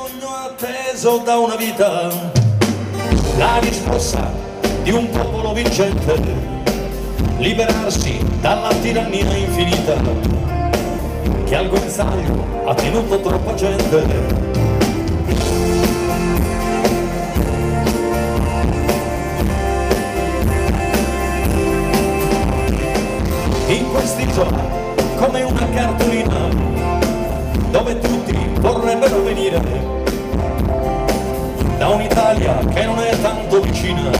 sogno atteso da una vita, la risposta di un popolo vincente, liberarsi dalla tirannia infinita che al guinzaglio ha tenuto troppa gente. In questi giorni, come una cartolina, dove tutti vorrebbero venire, da un'Italia che non è tanto vicina,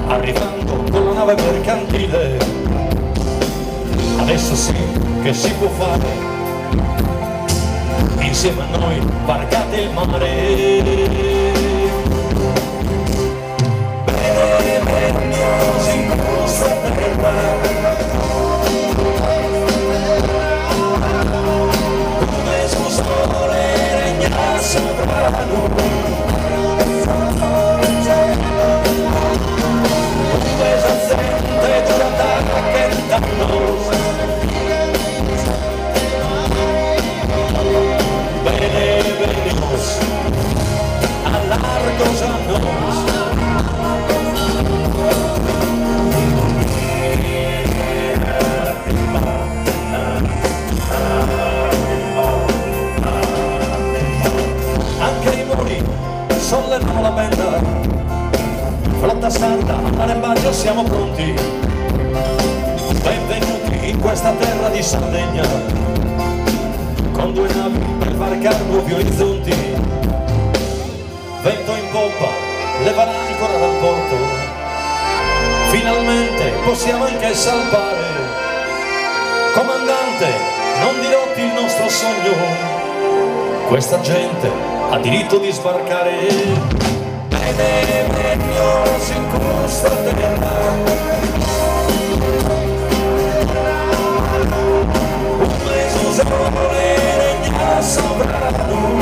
arrivando con la nave mercantile, adesso sì che si può fare, insieme a noi varcate il mare. Sollevano la benda, flotta sarda, all'embargo siamo pronti. Benvenuti in questa terra di Sardegna, con due navi per varcare nuovi orizzonti. Vento in poppa, leva l'ancora dal porto, finalmente possiamo anche salpare. Comandante, non dirotti il nostro sogno, questa gente ha diritto di sbarcare. Ed è meglio in questa terra, un mezzo sole regna sovrano,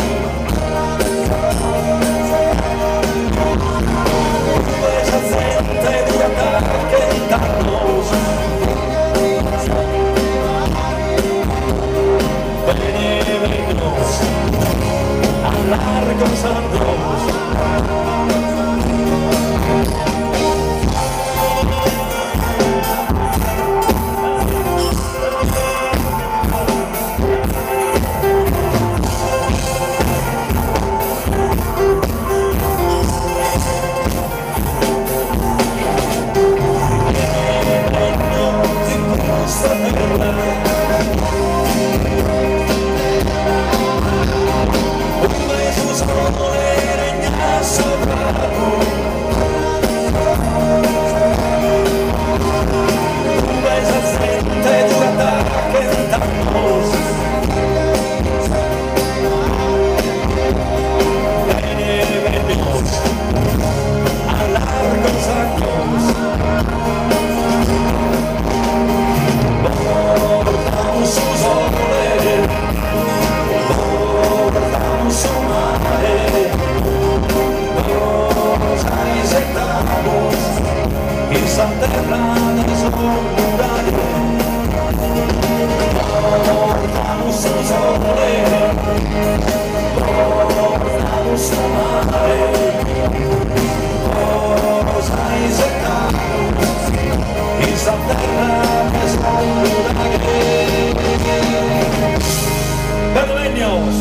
questa gente di attacchi in danno. Benevenidos a largos annos. Benevenidos.